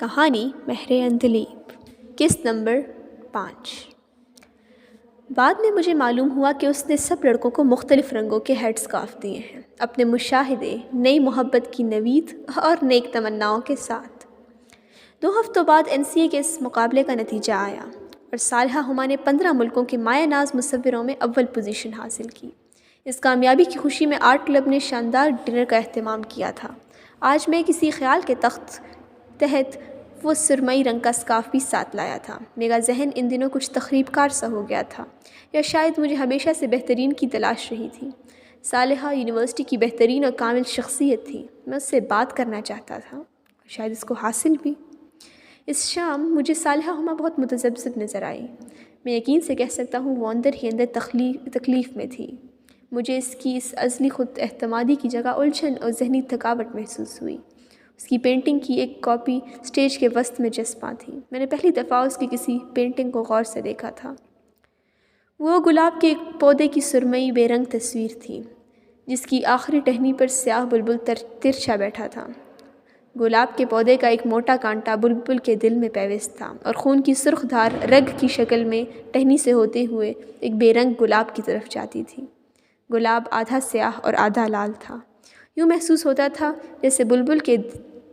کہانی مہر عندلیب قسط نمبر 5۔ بعد میں مجھے معلوم ہوا کہ اس نے سب لڑکوں کو مختلف رنگوں کے ہیڈ اسکارف دیے ہیں، اپنے مشاہدے، نئی محبت کی نوید اور نیک تمناؤں کے ساتھ۔ 2 ہفتوں بعد NCA کے اس مقابلے کا نتیجہ آیا اور صالحہ ہما نے 15 ملکوں کے مایہ ناز مصوروں میں اول پوزیشن حاصل کی۔ اس کامیابی کی خوشی میں آرٹ کلب نے شاندار ڈنر کا اہتمام کیا تھا۔ آج میں کسی خیال کے تحت وہ سرمئی رنگ کا اسکارف بھی ساتھ لایا تھا۔ میرا ذہن ان دنوں کچھ تخریب کار سا ہو گیا تھا، یا شاید مجھے ہمیشہ سے بہترین کی تلاش رہی تھی۔ صالحہ یونیورسٹی کی بہترین اور کامل شخصیت تھی۔ میں اس سے بات کرنا چاہتا تھا، شاید اس کو حاصل بھی۔ اس شام مجھے صالحہ ہما بہت متذبذب نظر آئی۔ میں یقین سے کہہ سکتا ہوں وہ اندر ہی اندر تکلیف میں تھی۔ مجھے اس کی اس ازلی خود اعتمادی کی جگہ الجھن اور ذہنی تھکاوٹ محسوس ہوئی۔ اس کی پینٹنگ کی ایک کاپی اسٹیج کے وسط میں چسپاں تھی۔ میں نے پہلی دفعہ اس کی کسی پینٹنگ کو غور سے دیکھا تھا۔ وہ گلاب کے ایک پودے کی سرمئی بے رنگ تصویر تھی، جس کی آخری ٹہنی پر سیاہ بلبل ترچھا بیٹھا تھا۔ گلاب کے پودے کا ایک موٹا کانٹا بلبل کے دل میں پیوست تھا اور خون کی سرخ دھار رگ کی شکل میں ٹہنی سے ہوتے ہوئے ایک بے رنگ گلاب کی طرف جاتی تھی۔ گلاب آدھا سیاہ اور آدھا لال تھا۔ یوں محسوس ہوتا تھا جیسے بلبل کے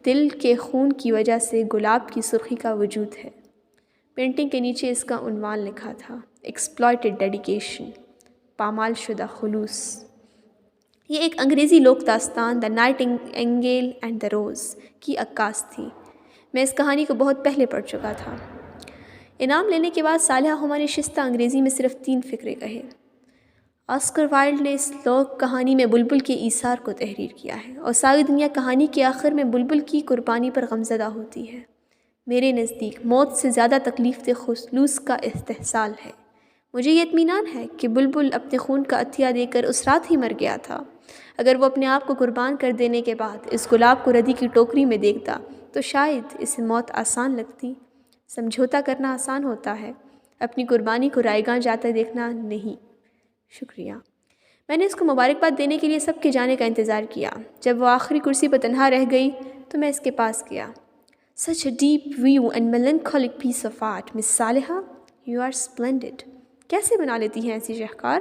دل کے خون کی وجہ سے گلاب کی سرخی کا وجود ہے۔ پینٹنگ کے نیچے اس کا عنوان لکھا تھا، ایکسپلائٹڈ ڈیڈیکیشن، پامال شدہ خلوص۔ یہ ایک انگریزی لوک داستان دا نائٹ انگیل اینڈ دا روز کی عکاس تھی۔ میں اس کہانی کو بہت پہلے پڑھ چکا تھا۔ انعام لینے کے بعد صالحہ ہما نے شستہ انگریزی میں صرف 3 فقرے کہے۔ آسکر وائلڈ نے اس لوک کہانی میں بلبل کے ایثار کو تحریر کیا ہے، اور ساری دنیا کہانی کے آخر میں بلبل کی قربانی پر غمزدہ ہوتی ہے۔ میرے نزدیک موت سے زیادہ تکلیف دہ خلوص کا استحصال ہے۔ مجھے یہ اطمینان ہے کہ بلبل اپنے خون کا عطیہ دے کر اس رات ہی مر گیا تھا۔ اگر وہ اپنے آپ کو قربان کر دینے کے بعد اس گلاب کو ردی کی ٹوکری میں دیکھتا تو شاید اسے موت آسان لگتی۔ سمجھوتا کرنا آسان ہوتا ہے، اپنی قربانی کو رائیگاں جاتا دیکھنا نہیں۔ شکریہ۔ میں نے اس کو مبارکباد دینے کے لیے سب کے جانے کا انتظار کیا۔ جب وہ آخری کرسی پر تنہا رہ گئی تو میں اس کے پاس گیا۔ Such a deep view and melancholic piece of art, Miss Saliha. You are splendid. کیسے بنا لیتی ہیں ایسی شاہکار؟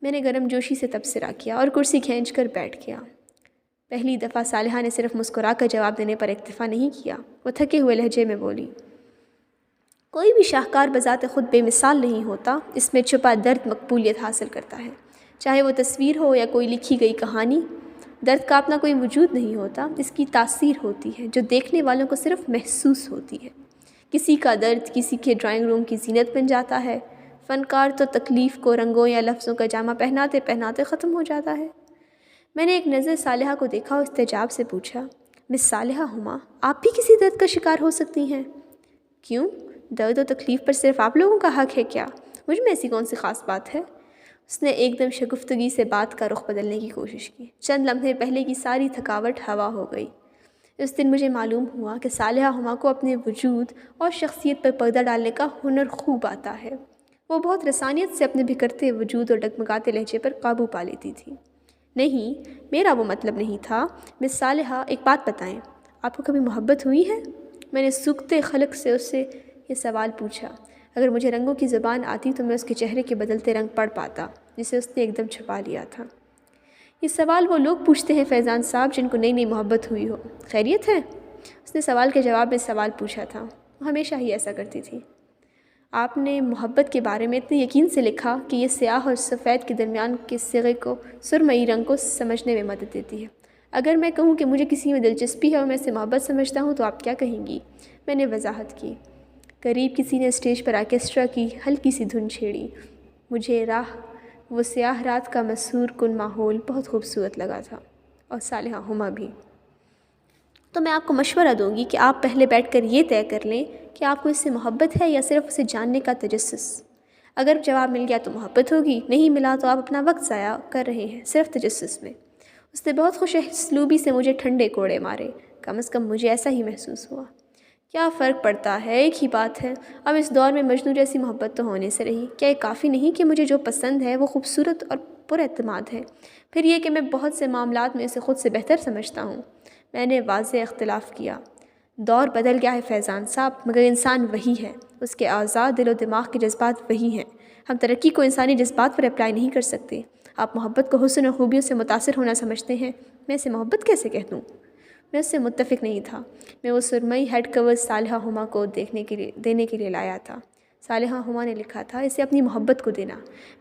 میں نے گرم جوشی سے تبصرہ کیا اور کرسی کھینچ کر بیٹھ گیا۔ پہلی دفعہ صالحہ نے صرف مسکرا کر جواب دینے پر اکتفا نہیں کیا۔ وہ تھکے ہوئے لہجے میں بولی، کوئی بھی شاہکار بذات خود بے مثال نہیں ہوتا، اس میں چھپا درد مقبولیت حاصل کرتا ہے۔ چاہے وہ تصویر ہو یا کوئی لکھی گئی کہانی، درد کا اپنا کوئی وجود نہیں ہوتا، اس کی تاثیر ہوتی ہے جو دیکھنے والوں کو صرف محسوس ہوتی ہے۔ کسی کا درد کسی کے ڈرائنگ روم کی زینت بن جاتا ہے، فنکار تو تکلیف کو رنگوں یا لفظوں کا جامہ پہناتے پہناتے ختم ہو جاتا ہے۔ میں نے ایک نظر صالحہ کو دیکھا اور استجاب سے پوچھا، مس صالحہ ہما، آپ بھی کسی درد کا شکار ہو سکتی ہیں؟ کیوں؟ درد و تکلیف پر صرف آپ لوگوں کا حق ہے کیا؟ مجھ میں ایسی کون سی خاص بات ہے؟ اس نے ایک دم شگفتگی سے بات کا رخ بدلنے کی کوشش کی۔ چند لمحے پہلے کی ساری تھکاوٹ ہوا ہو گئی۔ اس دن مجھے معلوم ہوا کہ صالحہ ہما کو اپنے وجود اور شخصیت پر پردہ ڈالنے کا ہنر خوب آتا ہے۔ وہ بہت رسانیت سے اپنے بکھرتے وجود اور ڈگمگاتے لہجے پر قابو پا لیتی تھی۔ نہیں، میرا وہ مطلب نہیں تھا۔ مس صالحہ، ایک بات بتائیں، آپ کو کبھی محبت ہوئی ہے؟ میں نے سوکھتے خلق سے اس سے یہ سوال پوچھا۔ اگر مجھے رنگوں کی زبان آتی تو میں اس کے چہرے کے بدلتے رنگ پڑھ پاتا، جسے اس نے ایک دم چھپا لیا تھا۔ یہ سوال وہ لوگ پوچھتے ہیں فیضان صاحب جن کو نئی نئی محبت ہوئی ہو۔ خیریت ہے؟ اس نے سوال کے جواب میں سوال پوچھا تھا۔ وہ ہمیشہ ہی ایسا کرتی تھی۔ آپ نے محبت کے بارے میں اتنے یقین سے لکھا کہ یہ سیاہ اور سفید کے درمیان کے صیغے کو سرمئی رنگ کو سمجھنے میں مدد دیتی ہے۔ اگر میں کہوں کہ مجھے کسی میں دلچسپی ہے اور میں اسے محبت سمجھتا ہوں تو آپ کیا کہیں گی؟ میں نے وضاحت کی۔ قریب کسی نے اسٹیج پر آرکیسٹرا کی ہلکی سی دھن چھیڑی۔ مجھے وہ سیاہ رات کا مسحور کن ماحول بہت خوبصورت لگا تھا، اور صالحہ ہما بھی۔ تو میں آپ کو مشورہ دوں گی کہ آپ پہلے بیٹھ کر یہ طے کر لیں کہ آپ کو اس سے محبت ہے یا صرف اسے جاننے کا تجسس۔ اگر جواب مل گیا تو محبت ہوگی، نہیں ملا تو آپ اپنا وقت ضائع کر رہے ہیں صرف تجسس میں۔ اس نے بہت خوش اسلوبی سے مجھے ٹھنڈے کوڑے مارے۔ کم از کم مجھے ایسا ہی محسوس ہوا۔ کیا فرق پڑتا ہے، ایک ہی بات ہے۔ اب اس دور میں مجنوں جیسی محبت تو ہونے سے رہی۔ کیا یہ کافی نہیں کہ مجھے جو پسند ہے وہ خوبصورت اور پر اعتماد ہے؟ پھر یہ کہ میں بہت سے معاملات میں اسے خود سے بہتر سمجھتا ہوں۔ میں نے واضح اختلاف کیا۔ دور بدل گیا ہے فیضان صاحب، مگر انسان وہی ہے، اس کے آزاد دل و دماغ کے جذبات وہی ہیں۔ ہم ترقی کو انسانی جذبات پر اپلائی نہیں کر سکتے۔ آپ محبت کو حسن و خوبیوں سے متاثر ہونا سمجھتے ہیں، میں اسے محبت کیسے کہہ دوں؟ میں اس سے متفق نہیں تھا۔ میں وہ سرمئی ہیڈ کور صالحہ ہما کو دینے کے لیے لایا تھا۔ صالحہ ہما نے لکھا تھا، اسے اپنی محبت کو دینا۔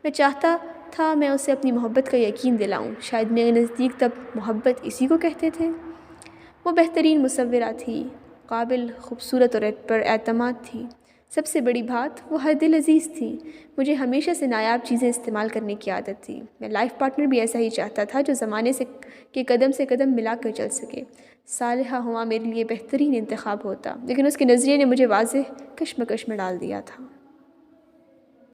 میں چاہتا تھا میں اسے اپنی محبت کا یقین دلاؤں۔ شاید میرے نزدیک تب محبت اسی کو کہتے تھے۔ وہ بہترین مصورہ تھی، قابل، خوبصورت اور پر اعتماد تھی۔ سب سے بڑی بات، وہ ہر دل عزیز تھی۔ مجھے ہمیشہ سے نایاب چیزیں استعمال کرنے کی عادت تھی۔ میں لائف پارٹنر بھی ایسا ہی چاہتا تھا جو زمانے کے قدم سے قدم ملا کر چل سکے۔ صالحہ ہما میرے لیے بہترین انتخاب ہوتا، لیکن اس کے نظریے نے مجھے واضح کشمکش میں ڈال دیا تھا۔